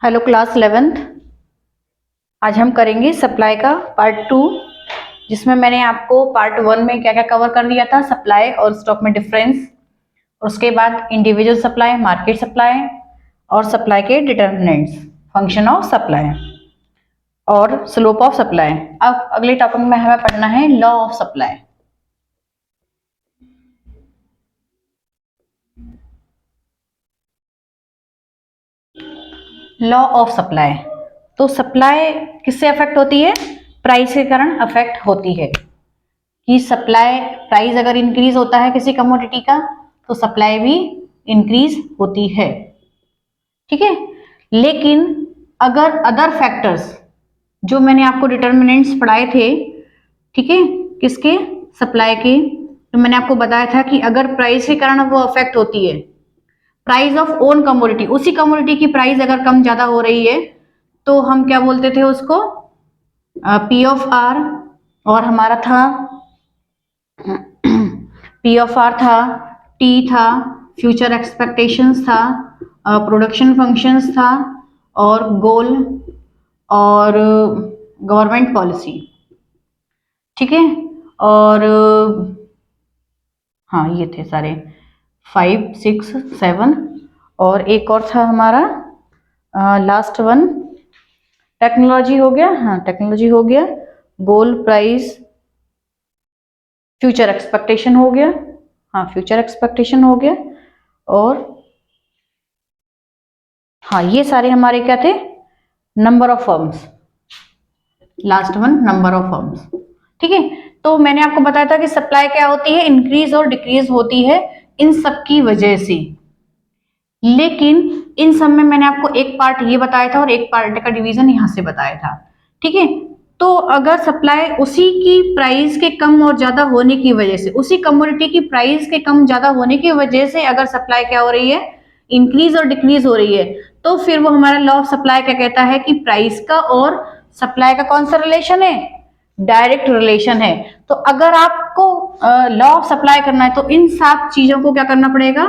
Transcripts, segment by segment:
Hello class 11th। आज हम करेंगे सप्लाई का पार्ट 2, जिसमें मैंने आपको पार्ट 1 में क्या क्या कवर कर दिया था, सप्लाई और स्टॉक में डिफरेंस, और उसके बाद इंडिविजुअल सप्लाई, मार्केट सप्लाई और सप्लाई के डिटरमिनेंट्स, फंक्शन ऑफ सप्लाई और स्लोप ऑफ सप्लाई। अब अगले टॉपिक में हमें पढ़ना है law of supply. Law of supply, तो सप्लाई किससे अफेक्ट होती है? प्राइस के कारण अफेक्ट होती है कि सप्लाई प्राइस अगर इंक्रीज होता है किसी कमोडिटी का तो सप्लाई भी इंक्रीज होती है, ठीक है। लेकिन अगर अदर फैक्टर्स, जो मैंने आपको डिटर्मिनेंट्स पढ़ाए थे, ठीक है, किसके? सप्लाई के, तो मैंने आपको बताया था कि अगर प्राइस के कारण वो अफेक्ट होती है, प्राइस ऑफ ओन कमोडिटी, उसी कमोडिटी की प्राइस अगर कम ज्यादा हो रही है तो हम क्या बोलते थे उसको? पी ऑफ आर, और हमारा था पी ऑफ आर था, टी था, फ्यूचर एक्सपेक्टेशंस था, प्रोडक्शन फंक्शंस था, और गोल और गवर्नमेंट पॉलिसी, ठीक है। और हाँ, ये थे सारे 5, 6, 7, और एक और था हमारा लास्ट वन, टेक्नोलॉजी हो गया। हाँ, टेक्नोलॉजी हो गया, गोल, प्राइस, फ्यूचर एक्सपेक्टेशन हो गया। हाँ, फ्यूचर एक्सपेक्टेशन हो गया। और हाँ, ये सारे हमारे क्या थे? Number of firms, last one number of firms, ठीक है। तो मैंने आपको बताया था कि सप्लाई क्या होती है, इंक्रीज और डिक्रीज होती है इन सब की वजह से। लेकिन इन सब में मैंने आपको एक पार्ट ये बताया था और एक पार्ट का डिवीजन यहां से बताया था, ठीक है। तो अगर सप्लाई उसी की प्राइस के कम और ज्यादा होने की वजह से, उसी कमोडिटी की प्राइस के कम ज्यादा होने की वजह से अगर सप्लाई क्या हो रही है, इंक्रीज और डिक्रीज हो रही है, तो फिर वो हमारा लॉ ऑफ सप्लाई क्या कहता है कि प्राइस का और सप्लाई का कौन सा रिलेशन है? डायरेक्ट रिलेशन है। तो अगर आपको लॉ ऑफ सप्लाई करना है तो इन 7 चीजों को क्या करना पड़ेगा?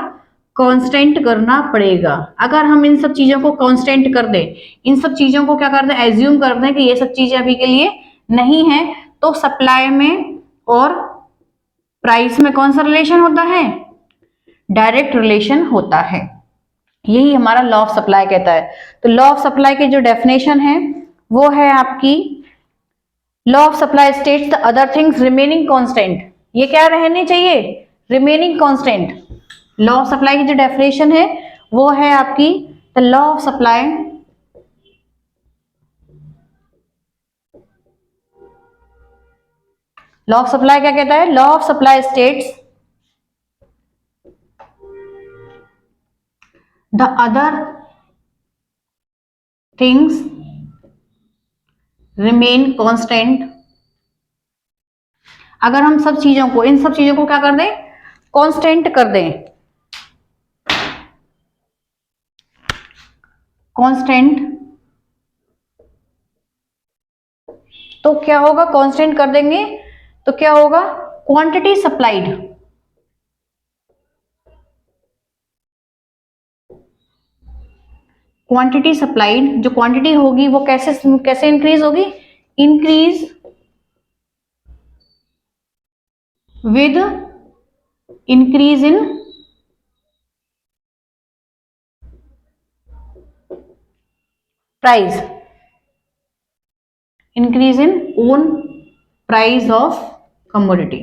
कांस्टेंट करना पड़ेगा। अगर हम इन सब चीजों को कांस्टेंट कर दें, इन सब चीजों को क्या कर दें, एज्यूम कर दें कि ये सब चीजें अभी के लिए नहीं है, तो सप्लाई में और प्राइस में कौन सा रिलेशन होता है? डायरेक्ट रिलेशन होता है। यही हमारा लॉ ऑफ सप्लाई कहता है। तो लॉ ऑफ सप्लाई की जो डेफिनेशन है वो है आपकी, law of supply states the other things remaining constant. ये क्या रहने चाहिए? Remaining constant. Law of supply की जो डेफिनेशन है वो है आपकी, the law of supply law of supply क्या कहता है? Law of supply states the other things remain constant. अगर हम सब चीजों को, इन सब चीजों को क्या कर दें? कांस्टेंट कर दें, कांस्टेंट, तो क्या होगा? कांस्टेंट कर देंगे तो क्या होगा? क्वांटिटी सप्लाइड, क्वांटिटी सप्लाइड, जो क्वांटिटी होगी वो कैसे कैसे इंक्रीज होगी? Increase with increase in price, increase in own price of commodity,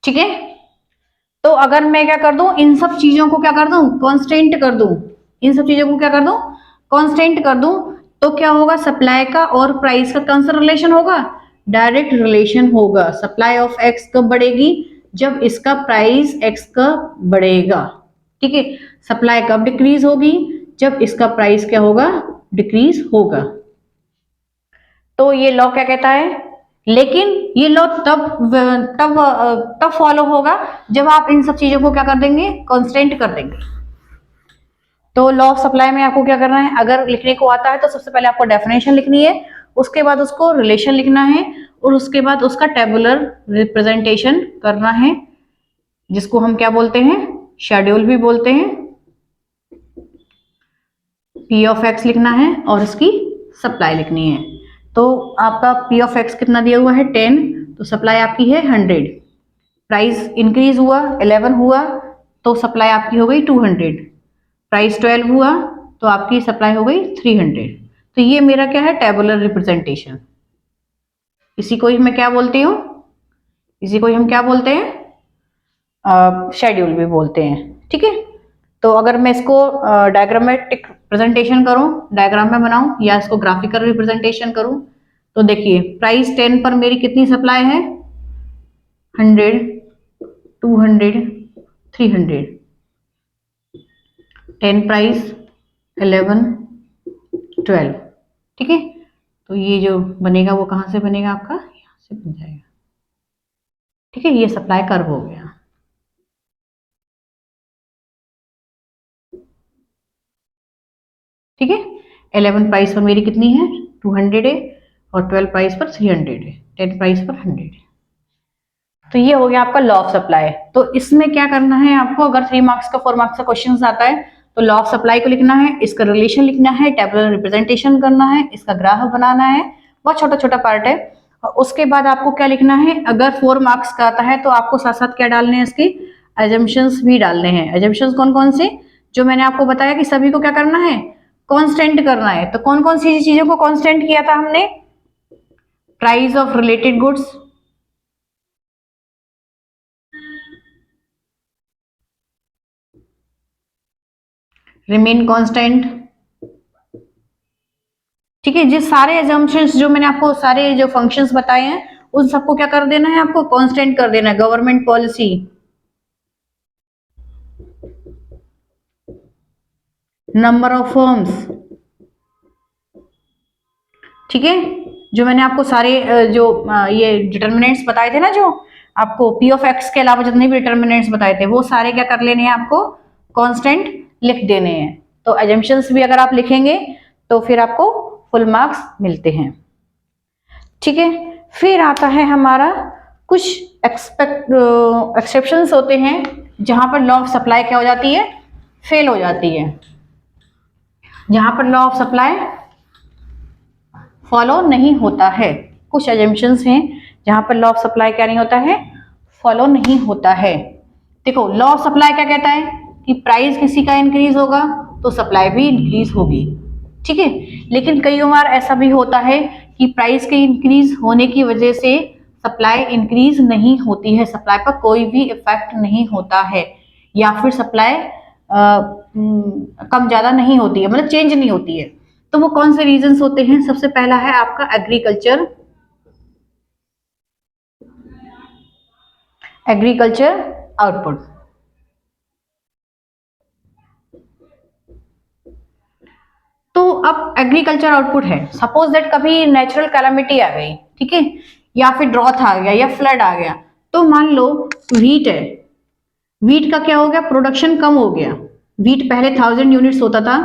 ठीक है। तो अगर मैं क्या कर दूं, इन सब चीजों को क्या कर दूं? कांस्टेंट कर दूं, इन सब चीजों को क्या कर दूं? कांस्टेंट कर दूं, तो क्या होगा? सप्लाई का और प्राइस का कौन सा रिलेशन होगा? डायरेक्ट रिलेशन होगा। सप्लाई ऑफ एक्स कब बढ़ेगी? जब इसका प्राइस एक्स का बढ़ेगा, ठीक है। सप्लाई कब डिक्रीज होगी? जब इसका प्राइस क्या होगा? डिक्रीज होगा। तो ये लॉ क्या कहता है? लेकिन ये लॉ तब फॉलो होगा जब आप इन सब चीजों को क्या कर देंगे? कांस्टेंट कर देंगे। तो लॉ ऑफ सप्लाई में आपको क्या करना है? अगर लिखने को आता है तो सबसे पहले आपको डेफिनेशन लिखनी है, उसके बाद उसको रिलेशन लिखना है, और उसके बाद उसका टेबुलर रिप्रेजेंटेशन करना है, जिसको हम क्या बोलते हैं? शेड्यूल भी बोलते हैं। पी ऑफ एक्स लिखना है और इसकी सप्लाई लिखनी है। तो आपका पी ऑफ एक्स कितना दिया हुआ है 10, तो सप्लाई आपकी है 100। प्राइस इंक्रीज हुआ 11 हुआ तो सप्लाई आपकी हो गई 200। प्राइस 12 हुआ तो आपकी सप्लाई हो गई 300। तो ये मेरा क्या है टेबुलर रिप्रेजेंटेशन। इसी को ही मैं क्या बोलती हूँ, इसी को ही हम क्या बोलते हैं शेड्यूल भी बोलते हैं। ठीक है, तो अगर मैं इसको डायग्रामेटिक प्रेजेंटेशन करूं, डायग्राम में बनाऊं या इसको ग्राफिकल रिप्रेजेंटेशन करूं, तो देखिए प्राइस 10 पर मेरी कितनी सप्लाई है 100, 200, 300। 10 प्राइस 11, 12। ठीक है, तो ये जो बनेगा वो कहां से बनेगा आपका, यहां से बन जाएगा। ठीक है, ये सप्लाई कर्व हो गया। ठीक है, 11 प्राइस पर मेरी कितनी है 200 है और 12 प्राइस पर 300 है, 10 प्राइस पर 100 है। तो ये हो गया आपका लॉ ऑफ सप्लाई। तो इसमें क्या करना है आपको, अगर 3 मार्क्स का 4 मार्क्स का क्वेश्चन आता है तो लॉ ऑफ सप्लाई को लिखना है, इसका रिलेशन लिखना है, टेबुलर रिप्रेजेंटेशन करना है, इसका ग्राफ बनाना है। बहुत छोटा छोटा पार्ट है। और उसके बाद आपको क्या लिखना है, अगर 4 मार्क्स का आता है तो आपको साथ साथ क्या डालने हैं, इसके एजम्पशंस भी डालने हैं। एजम्पशंस कौन कौन से, जो मैंने आपको बताया कि सभी को क्या करना है कांस्टेंट करना है। तो कौन कौन सी चीजों को कांस्टेंट किया था हमने, price of related goods, remain constant. ठीक है, जिस सारे एजम्पशंस जो मैंने आपको सारे जो फंक्शंस बताए हैं उन सबको क्या कर देना है, आपको कांस्टेंट कर देना है। Government policy, number of firms. ठीक है, जो मैंने आपको सारे जो ये डिटर्मिनेंट्स बताए थे ना, जो आपको पी ऑफ एक्स के अलावा जितने भी डिटर्मिनेंट्स बताए थे वो सारे क्या कर लेने हैं, आपको कांस्टेंट लिख देने हैं। तो एजम्पशंस भी अगर आप लिखेंगे तो फिर आपको फुल मार्क्स मिलते हैं। ठीक है, फिर आता है हमारा कुछ एक्सेप्शंस होते हैं जहां पर लॉ ऑफ सप्लाई क्या हो जाती है, फेल हो जाती है। जहां पर लॉ ऑफ सप्लाई फॉलो नहीं होता है, कुछ एजम्पशंस हैं जहां पर लॉ ऑफ सप्लाई क्या नहीं होता है, फॉलो नहीं होता है। देखो लॉ ऑफ सप्लाई क्या कहता है कि प्राइस किसी का इंक्रीज होगा तो सप्लाई भी इंक्रीज होगी। ठीक है, लेकिन कई बार ऐसा भी होता है कि प्राइस के इंक्रीज होने की वजह से सप्लाई इंक्रीज नहीं होती है, सप्लाई पर कोई भी इफेक्ट नहीं होता है, या फिर सप्लाई कम ज्यादा नहीं होती है, मतलब चेंज नहीं होती है। तो वो कौन से रीजंस होते हैं, सबसे पहला है आपका एग्रीकल्चर, एग्रीकल्चर आउटपुट। तो अब एग्रीकल्चर आउटपुट है, सपोज दैट कभी नेचुरल कैलामिटी आ गई, ठीक है, या फिर ड्रॉथ आ गया या फ्लड आ गया, तो मान लो व्हीट है, व्हीट का क्या हो गया, प्रोडक्शन कम हो गया। व्हीट पहले 1000 यूनिट्स होता था,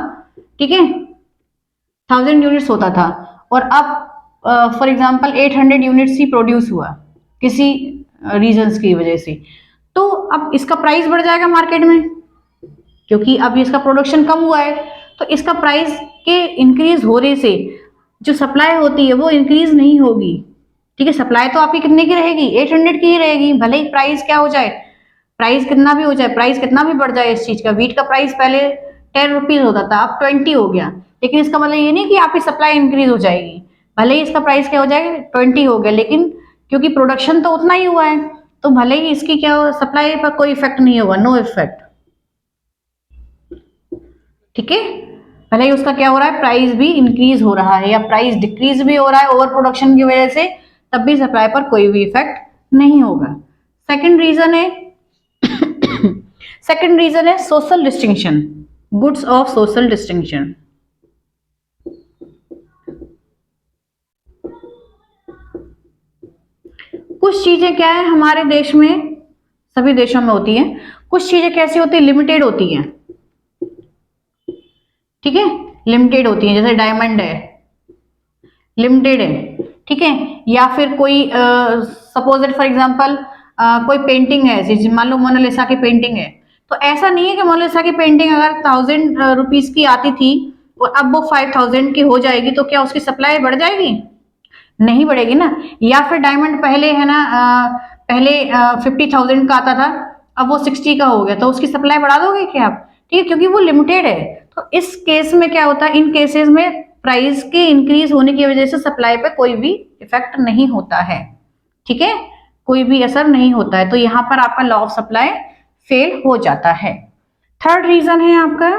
ठीक है, 1000 यूनिट्स होता था, और अब for example 800 units he produce हुआ किसी रीजंस की वजह से। तो अब इसका प्राइस बढ़ जाएगा मार्केट में, क्योंकि अब इसका प्रोडक्शन कम हुआ है, तो इसका प्राइस के इंक्रीज होने से जो सप्लाई होती है वो इंक्रीज नहीं होगी। ठीक है, सप्लाई तो आपकी कितने की रहेगी, 800 की ही रहेगी, भले ही प्राइस क्या हो जाए, प्राइस कितना भी हो जाए, प्राइस कितना भी बढ़ जाए इस चीज का। व्हीट का प्राइस पहले 10 रुपीज होता था, अब 20 हो गया, लेकिन इसका मतलब ये नहीं कि आपकी सप्लाई इंक्रीज हो जाएगी। भले ही इसका प्राइस क्या हो जाएगा 20 हो गया, लेकिन क्योंकि प्रोडक्शन तो उतना ही हुआ है, तो भले ही इसकी क्या हो, सप्लाई पर कोई इफेक्ट नहीं होगा, नो इफेक्ट। ठीक है, भले ही उसका क्या हो रहा है, प्राइस भी इंक्रीज हो रहा है या प्राइस डिक्रीज भी हो रहा है ओवर प्रोडक्शन की वजह से, तब भी सप्लाई पर कोई भी इफेक्ट नहीं होगा। सेकंड रीजन है सेकंड रीजन है social distinction, goods of social distinction. कुछ चीजें क्या है हमारे देश में, सभी देशों में होती हैं, कुछ चीजें कैसी होती है, लिमिटेड होती हैं। ठीक है, लिमिटेड होती है, जैसे डायमंड है, लिमिटेड है। ठीक है, या फिर कोई सपोज फॉर एग्जांपल कोई पेंटिंग है, मान लो मोनालिसा की पेंटिंग है, तो ऐसा नहीं है कि मोनालिसा की पेंटिंग अगर 1000 रुपीज की आती थी और अब वो 5000 की हो जाएगी तो क्या उसकी सप्लाई बढ़ जाएगी? नहीं बढ़ेगी ना। या फिर डायमंड पहले है ना पहले 50,000 का आता था, अब वो 60 का हो गया, तो उसकी सप्लाई बढ़ा दोगे क्या आप? ठीक है, क्योंकि वो लिमिटेड है। तो इस केस में क्या होता है, इन केसेस में प्राइस के इंक्रीज होने की वजह से सप्लाई पे कोई भी इफेक्ट नहीं होता है। ठीक है, कोई भी असर नहीं होता है, तो यहां पर आपका लॉ ऑफ सप्लाई फेल हो जाता है। थर्ड रीजन है आपका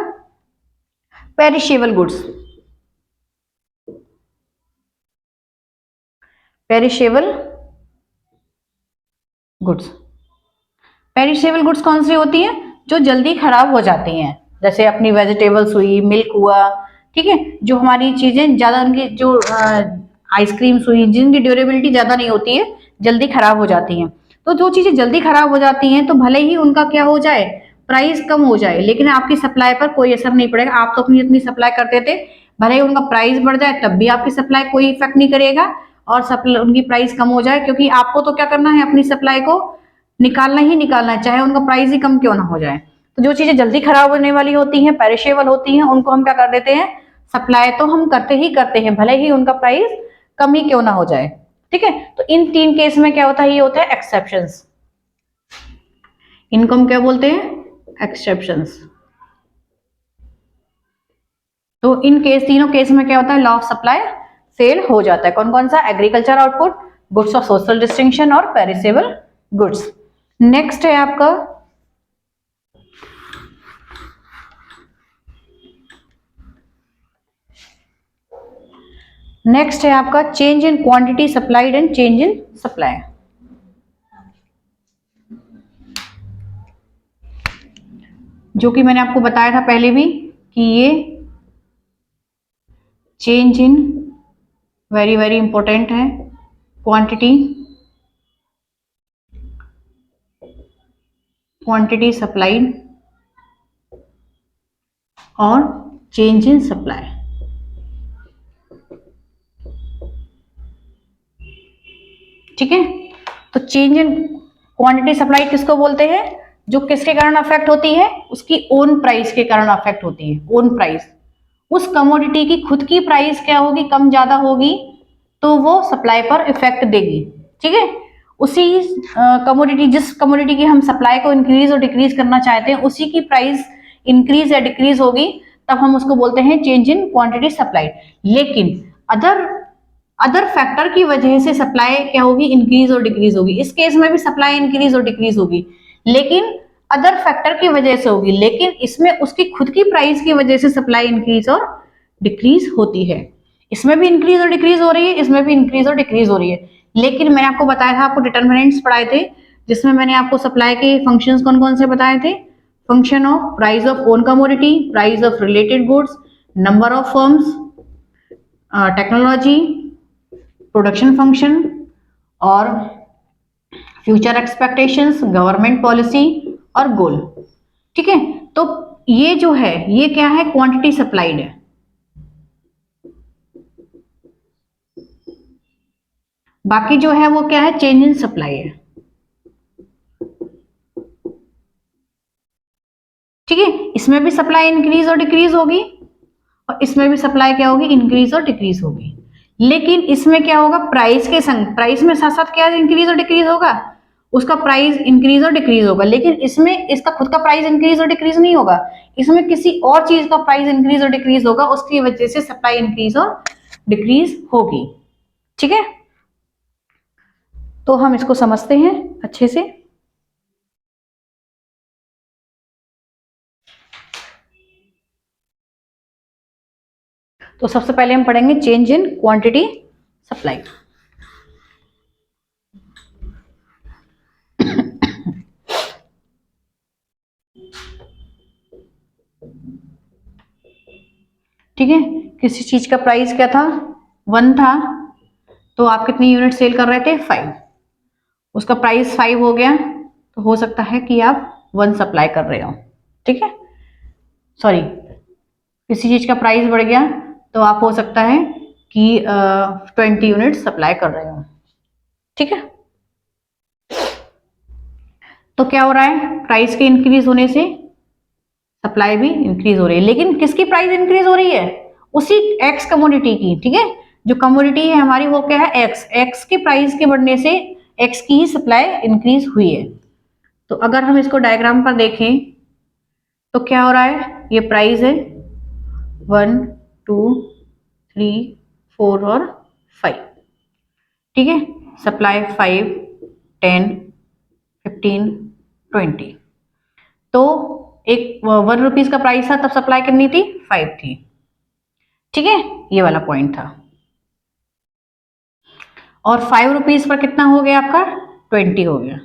perishable goods. Perishable goods, perishable goods कौन सी होती है? जो जल्दी खराब हो जाती हैं, जैसे अपनी वेजिटेबल्स हुई, मिल्क हुआ, ठीक है, जो हमारी चीजें ज्यादा उनकी जो आइसक्रीम्स हुई जिनकी ड्यूरेबिलिटी ज्यादा नहीं होती है, जल्दी खराब हो जाती हैं। तो जो चीजें जल्दी खराब हो जाती हैं तो भले ही उनका क्या हो जाए, प्राइस कम हो जाए, लेकिन आपकी सप्लाई पर कोई असर नहीं पड़ेगा। आप तो अपनी इतनी सप्लाई करते थे, भले ही उनका प्राइस बढ़ जाए तब भी आपकी सप्लाई कोई इफेक्ट नहीं करेगा, और उनकी प्राइस कम हो जाए, क्योंकि आपको तो क्या करना है, अपनी सप्लाई को निकालना ही निकालना है, चाहे उनका प्राइस ही कम क्यों ना हो जाए। तो जो चीजें जल्दी खराब होने वाली होती हैं, पेरिशेबल होती हैं, उनको हम क्या कर देते हैं, सप्लाई तो हम करते ही करते हैं, भले ही उनका प्राइस कम ही क्यों ना हो जाए। ठीक है, तो इन तीन केस में क्या होता है, ये होता है एक्सेप्शंस। इनको हम क्या बोलते हैं, एक्सेप्शंस। तो इन केस, तीनों केस में क्या होता है, लॉ ऑफ सप्लाई फेल हो जाता है। कौन कौन सा? Agriculture output, goods of social distinction और पेरिसेबल गुड्स। नेक्स्ट है आपका change in quantity supplied and change in supply. जो कि मैंने आपको बताया था पहले भी कि ये change in very very important है, क्वांटिटी सप्लाइड और चेंज इन सप्लाई। ठीक है, तो चेंज इन क्वांटिटी सप्लाई किसको बोलते हैं? जो किसके कारण अफेक्ट होती है? उसकी ओन प्राइस के कारण अफेक्ट होती है। ओन प्राइस, उस कमोडिटी की खुद की प्राइस क्या होगी, कम ज्यादा होगी, तो वो सप्लाई पर इफेक्ट देगी। ठीक है, उसी कमोडिटी, जिस कमोडिटी की हम सप्लाई को इंक्रीज और डिक्रीज करना चाहते हैं, उसी की प्राइस इंक्रीज या डिक्रीज होगी, तब हम उसको बोलते हैं चेंज इन क्वांटिटी सप्लाइड। लेकिन अदर फैक्टर की वजह से सप्लाई क्या होगी, इंक्रीज और डिक्रीज होगी। इस केस में भी सप्लाई इंक्रीज और डिक्रीज होगी, लेकिन अदर फैक्टर की वजह से होगी, लेकिन इसमें उसकी खुद की प्राइस की वजह से सप्लाई इंक्रीज और डिक्रीज होती है। इसमें भी इंक्रीज और डिक्रीज हो रही है, इसमें भी इंक्रीज और डिक्रीज हो रही है। लेकिन मैंने आपको बताया था, आपको डिटर्मिनेंट्स पढ़ाए थे, जिसमें मैंने आपको सप्लाई के फंक्शंस कौन कौन से बताए थे। Function of price of own commodity, price of related goods, number of firms, technology, production function और फ्यूचर एक्सपेक्टेशंस, गवर्नमेंट पॉलिसी और गोल। ठीक है, तो ये जो है, ये क्या है, क्वांटिटी सप्लाइड है। बाकी जो है वो क्या है, चेंज इन सप्लाई है। ठीक है, इसमें भी सप्लाई इंक्रीज और डिक्रीज होगी, और इसमें भी सप्लाई क्या होगी, इंक्रीज और डिक्रीज होगी। लेकिन इसमें क्या होगा, प्राइस के संग, प्राइस में साथ साथ क्या इंक्रीज और डिक्रीज होगा, उसका प्राइस इंक्रीज और डिक्रीज होगा। लेकिन इसमें इसका खुद का प्राइस इंक्रीज और डिक्रीज नहीं होगा, इसमें किसी और चीज का प्राइस इंक्रीज और डिक्रीज होगा, उसकी वजह से सप्लाई इंक्रीज और डिक्रीज होगी। ठीक है, तो हम इसको समझते हैं अच्छे से। तो सबसे पहले हम पढ़ेंगे चेंज इन क्वांटिटी सप्लाई। ठीक है, किसी चीज का प्राइस क्या था, 1 था, तो आप कितनी यूनिट सेल कर रहे थे, 5। उसका प्राइस 5 हो गया, तो हो सकता है कि आप 1 सप्लाई कर रहे हो। ठीक है, सॉरी, किसी चीज का प्राइस बढ़ गया तो आप हो सकता है कि 20 यूनिट सप्लाई कर रहे हो। ठीक है, तो क्या हो रहा है, प्राइस के इंक्रीज होने से सप्लाई भी इंक्रीज हो रही है, लेकिन किसकी प्राइस इंक्रीज हो रही है? उसी एक्स कमोडिटी की। ठीक है, जो कमोडिटी है हमारी वो क्या है? एक्स। एक्स के प्राइस के बढ़ने से एक्स की ही सप्लाई इंक्रीज हुई है। तो अगर हम इसको डायग्राम पर देखें तो क्या हो रहा है? ये प्राइस है 1 2 3 4 और 5। ठीक है, सप्लाई 5 10 15 20। तो एक 1 रुपीज का प्राइस था, तब सप्लाई कितनी थी? 5 थी। ठीक है, ये वाला पॉइंट था। और 5 रुपीज पर कितना हो गया आपका? 20 हो गया।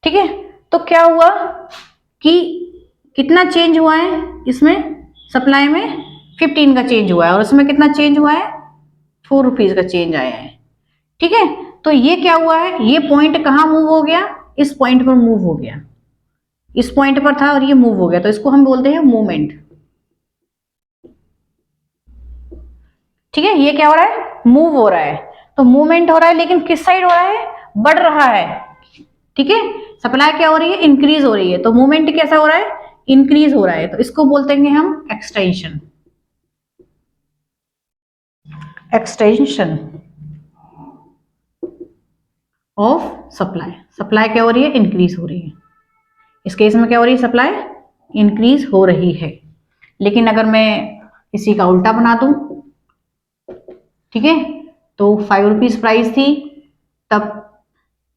ठीक है, तो क्या हुआ कि कितना चेंज हुआ है इसमें? सप्लाई में 15 का चेंज हुआ है, और उसमें कितना चेंज हुआ है? 4 रुपीज का चेंज आया है। ठीक है, तो ये क्या हुआ है? ये पॉइंट कहाँ मूव हो गया? इस पॉइंट पर मूव हो गया। इस पॉइंट पर था और ये मूव हो गया, तो इसको हम बोलते हैं मूवमेंट। ठीक है, ये क्या हो रहा है? मूव हो रहा है। तो मूवमेंट हो रहा है, लेकिन किस साइड हो रहा है? बढ़ रहा है। ठीक है, सप्लाई क्या हो रही है? इंक्रीज हो रही है। तो मूवमेंट कैसा हो रहा है? इंक्रीज हो रहा है। तो इसको बोलते हैं हम extension. Extension of supply. Supply क्या हो रही है? इंक्रीज हो रही है। इस केस में क्या हो रही है? सप्लाई इंक्रीज हो रही है। लेकिन अगर मैं इसी का उल्टा बना दूं, ठीक है, तो 5 रुपीज प्राइस थी, तब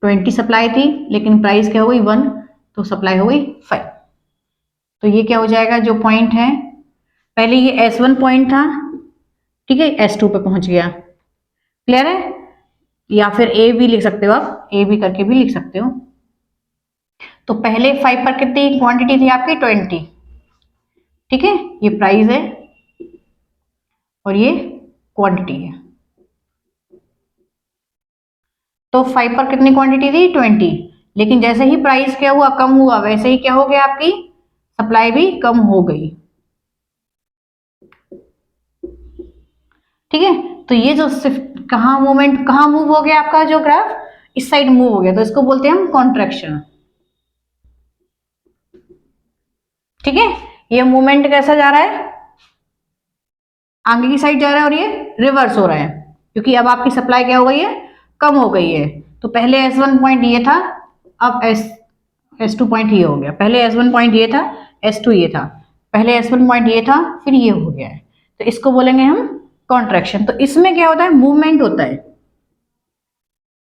20 सप्लाई थी, लेकिन प्राइस क्या हो गई? 1, तो सप्लाई हो गई 5। तो ये क्या हो जाएगा? जो पॉइंट है, पहले ये S1 पॉइंट था, ठीक है, S2 पे पहुंच गया। क्लियर है? या फिर ए भी लिख सकते हो, आप ए भी करके भी लिख सकते हो। तो पहले 5 पर कितनी क्वांटिटी थी आपकी? 20। ठीक है, ये प्राइस है और ये क्वांटिटी है। तो 5 पर कितनी क्वांटिटी थी? 20। लेकिन जैसे ही प्राइस क्या हुआ? कम हुआ, वैसे ही क्या हो गया? आपकी सप्लाई भी कम हो गई। ठीक है, तो ये जो शिफ्ट कहाँ मूवमेंट कहाँ मूव हो गया आपका जो ग्राफ? इस साइड मूव हो गया, तो इसको बोलते हैं हम कॉन्ट्रैक्शन। ठीक है, ये मूवमेंट कैसा जा रहा है? आगे की साइड जा रहा है, और ये रिवर्स हो रहा है, क्योंकि अब आपकी सप्लाई क्या हो गई है? कम हो गई है। तो पहले S1 पॉइंट ये था, अब S2 पॉइंट ये हो गया। पहले S1 पॉइंट ये था, S2 ये था। पहले S1 पॉइंट ये था, फिर ये हो गया है। तो इसको बोलेंगे हम कॉन्ट्रैक्शन। तो इसमें क्या होता है? मूवमेंट होता है।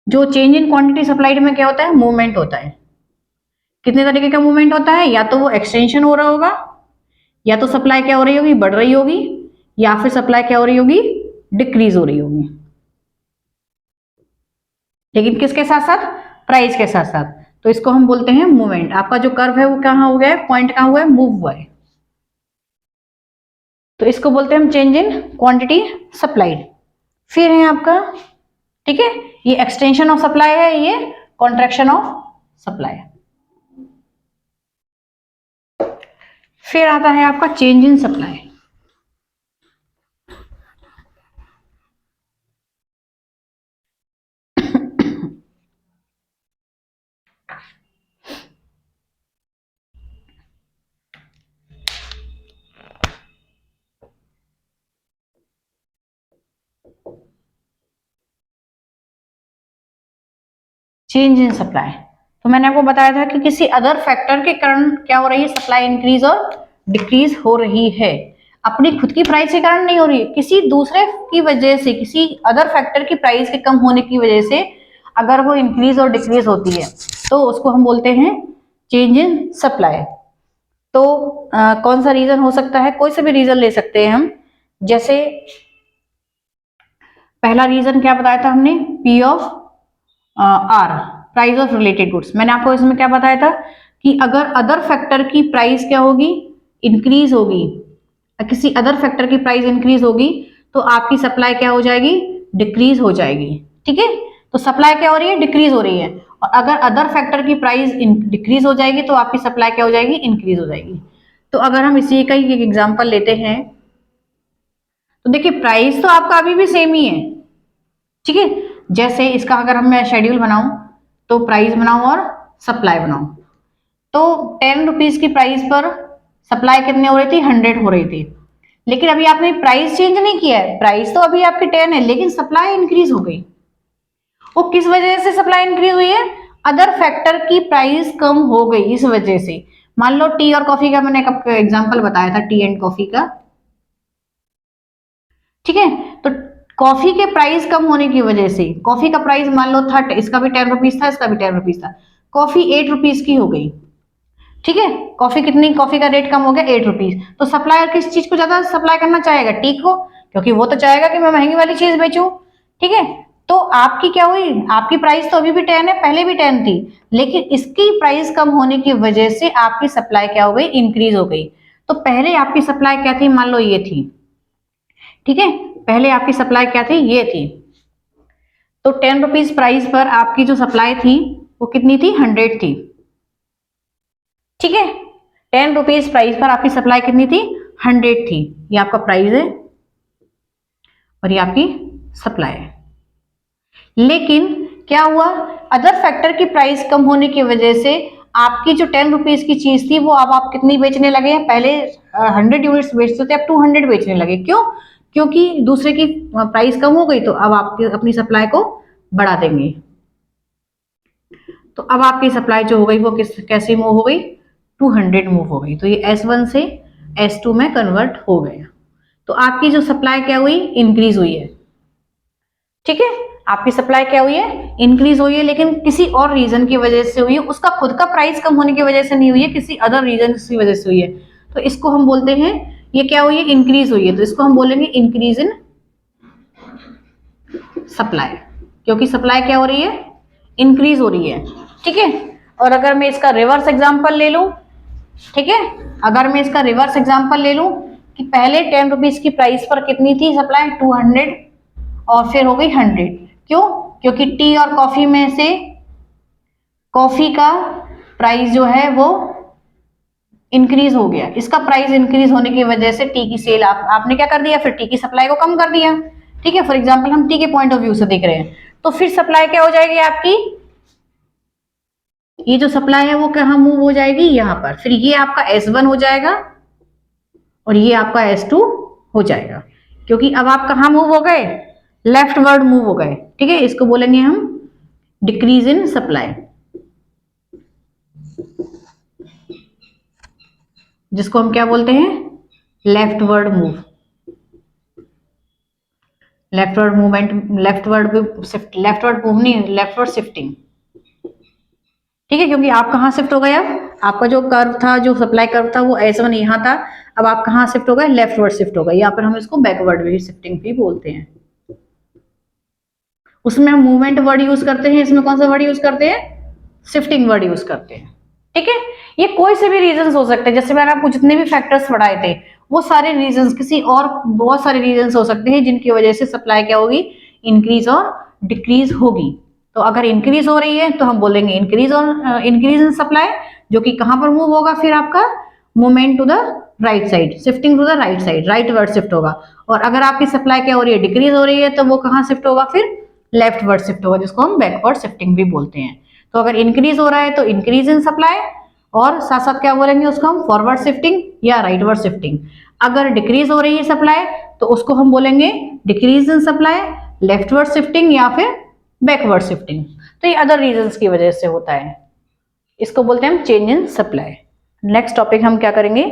जो चेंज इन क्वांटिटी सप्लाइड में क्या होता है? मूवमेंट होता है। कितने तरीके का मूवमेंट होता है? या तो वो एक्सटेंशन हो रहा होगा, या तो सप्लाई क्या हो रही होगी? बढ़ रही होगी, या फिर सप्लाई क्या हो रही होगी? डिक्रीज हो रही होगी। लेकिन किसके साथ साथ? प्राइस के साथ साथ। तो इसको हम बोलते हैं मूवमेंट। आपका जो कर्व है वो कहाँ हो गया है? पॉइंट कहाँ हुआ है? मूव हुआ है। तो इसको बोलते हैं हम चेंज इन क्वांटिटी सप्लाइड। फिर है आपका, ठीक है, ये एक्सटेंशन ऑफ सप्लाई है, ये कॉन्ट्रैक्शन ऑफ सप्लाई। फिर आता है आपका change in supply. Change in supply, तो मैंने आपको बताया था कि किसी अदर फैक्टर के कारण क्या हो रही है? सप्लाई इंक्रीज और डिक्रीज हो रही है। अपनी खुद की प्राइस के कारण नहीं हो रही है, किसी दूसरे की वजह से, किसी अदर फैक्टर की प्राइस के कम होने की वजह से अगर वो इंक्रीज और डिक्रीज होती है, तो उसको हम बोलते हैं चेंज इन सप्लाई। तो कौन सा रीजन हो सकता है? कोई से भी रीजन ले सकते हैं हम। जैसे पहला रीजन क्या बताया था हमने? P of R, price of related goods. मैंने आपको इसमें क्या बताया था कि अगर अदर फैक्टर की प्राइस क्या होगी? इंक्रीज होगी। किसी अदर फैक्टर की प्राइस इंक्रीज होगी तो आपकी सप्लाई क्या हो जाएगी? डिक्रीज हो जाएगी। ठीक है, तो सप्लाई क्या हो रही है? डिक्रीज हो रही है। और अगर अदर फैक्टर की प्राइस डिक्रीज हो जाएगी तो आपकी सप्लाई क्या हो जाएगी? इंक्रीज हो जाएगी। तो अगर हम इसी का ही एक एग्जांपल लेते हैं, तो देखिए प्राइस तो आपका अभी भी सेम ही है। ठीक है, जैसे इसका अगर हम मैं शेड्यूल बनाऊं, तो प्राइस बनाऊं और सप्लाई बनाओ। तो 10 रुपीज की प्राइस पर सप्लाई कितने हो रही थी, 100 हो रही थी। लेकिन अभी आपने प्राइस चेंज नहीं किया है, प्राइस तो अभी आपकी 10 है, लेकिन सप्लाई इंक्रीज हो गई। वो किस वजह से सप्लाई इंक्रीज हुई है, अदर फैक्टर की प्राइस कम हो गई इस वजह से। मान लो टी और कॉफी का मैंने कब एग्जांपल बताया था, टी एंड कॉफी का, ठीक है। तो कॉफी के प्राइस कम होने की वजह से, कॉफी का प्राइस मान लो था, इसका भी 10 रुपीज था, इसका भी 10 रुपीज था, कॉफी 8 रुपीज की हो गई, ठीक है। कॉफी कितनी, कॉफी का रेट कम हो गया 8 रुपीज। तो सप्लायर किस चीज को ज्यादा सप्लाई करना चाहेगा, टी को, क्योंकि वो तो चाहेगा कि मैं महंगी वाली चीज बेचूं, ठीक है। तो आपकी क्या हुई, आपकी प्राइस तो अभी भी 10 है, पहले भी 10 थी, लेकिन इसकी प्राइस कम होने की वजह से आपकी सप्लाई क्या हो गई, इंक्रीज हो गई। तो पहले आपकी सप्लाई क्या थी, मान लो ये थी, ठीक है, पहले आपकी सप्लाई क्या थी, ये थी। तो 10 रुपीज प्राइस पर आपकी जो सप्लाई थी वो कितनी थी, 100 थी, ठीक है। 10 रुपीज प्राइस पर आपकी सप्लाई कितनी थी, 100 थी। ये आपका प्राइस है और ये आपकी सप्लाई है। लेकिन क्या हुआ, अदर फैक्टर की प्राइस कम होने की वजह से आपकी जो 10 रुपीज की चीज थी वो अब आप कितनी बेचने लगे हैं, पहले 100 यूनिट्स बेचते थे, अब 200 बेचने लगे। क्यों, क्योंकि दूसरे की प्राइस कम हो गई, तो अब आप अपनी सप्लाई को बढ़ा देंगे। तो अब आपकी सप्लाई जो हो गई वो कैसे मूव हो गई, 200 मूव हो गई। तो ये S1 से S2 में कन्वर्ट हो गया। तो आपकी जो सप्लाई क्या हुई, इंक्रीज हुई है, ठीक है। आपकी सप्लाई क्या हुई है, इंक्रीज हुई है, लेकिन किसी और रीजन की वजह से हुई है, उसका खुद का प्राइस कम होने की वजह से नहीं हुई है, किसी अदर रीजन की वजह से हुई है। तो इसको हम बोलते हैं, ये क्या हुई है, इंक्रीज हुई है, तो इसको हम बोलेंगे इंक्रीज इन सप्लाई, क्योंकि सप्लाई क्या हो रही है, इंक्रीज हो रही है, ठीक है। और अगर मैं इसका रिवर्स एग्जांपल ले लूं, ठीक है, अगर मैं इसका रिवर्स एग्जांपल ले लूं कि पहले 10 रुपीज की प्राइस पर कितनी थी सप्लाई, 200, और फिर हो गई 100। क्यों, क्योंकि टी और कॉफी में से कॉफी का प्राइस जो है वो इंक्रीज हो गया, इसका प्राइस इंक्रीज होने की वजह से टी की सेल आपने क्या कर दिया, फिर टी की सप्लाई को कम कर दिया, ठीक है। फॉर एग्जांपल हम टी के पॉइंट ऑफ व्यू से देख रहे हैं, तो फिर सप्लाई क्या हो जाएगी आपकी, ये जो सप्लाई है वो कहाँ मूव हो जाएगी, यहाँ पर। फिर ये आपका S1 हो जाएगा और ये आपका S2 हो जाएगा, क्योंकि अब आप कहाँ मूव हो गए, लेफ्ट वर्ड मूव हो गए, ठीक है। इसको बोलेंगे हम डिक्रीज इन सप्लाई, जिसको हम क्या बोलते हैं, left word move, left word movement, left word left word move नहीं, लेफ्ट वर्ड शिफ्टिंग, ठीक है। क्योंकि आप कहाँ शिफ्ट हो गए, अब आपका जो कर्व था, जो सप्लाई कर्व था वो S1 यहाँ था, अब आप कहाँ शिफ्ट हो गए, लेफ्ट वर्ड शिफ्ट हो गए, या फिर हम इसको बैकवर्ड भी शिफ्टिंग भी बोलते हैं। उसमें हम मूवमेंट वर्ड यूज करते हैं, इसमें कौन सा वर्ड यूज करते हैं, शिफ्टिंग वर्ड यूज करते हैं, ठीक है। ये कोई से भी रीजन हो सकते हैं, जैसे मैंने आपको जितने भी फैक्टर्स पढ़ाए थे वो सारे रीजन, किसी और बहुत सारे रीजन हो सकते हैं जिनकी वजह से सप्लाई क्या होगी, इंक्रीज और डिक्रीज होगी। तो अगर इंक्रीज हो रही है तो हम बोलेंगे इंक्रीज और इंक्रीज इन सप्लाई, जो कि कहां पर मूव होगा, फिर आपका movement to the right side, shifting to the right side, right word shift होगा। और अगर आपकी सप्लाई क्या हो रही है, डिक्रीज हो रही है, तो वो कहां शिफ्ट होगा, फिर लेफ्ट वर्ड शिफ्ट होगा, जिसको हम बैकवर्ड शिफ्टिंग भी बोलते हैं। तो अगर इंक्रीज हो रहा है तो इंक्रीज इन सप्लाई, और साथ साथ क्या बोलेंगे उसको हम, फॉरवर्ड शिफ्टिंग या राइटवर्ड शिफ्टिंग। अगर डिक्रीज हो रही है सप्लाई तो उसको हम बोलेंगे decrease in supply, leftward shifting या फिर बैकवर्ड शिफ्टिंग। तो ये अदर रीजंस की वजह से होता है, इसको बोलते हैं हम change in supply. Next topic हम क्या करेंगे,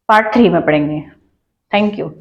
पार्ट 3 में पढ़ेंगे। Thank you.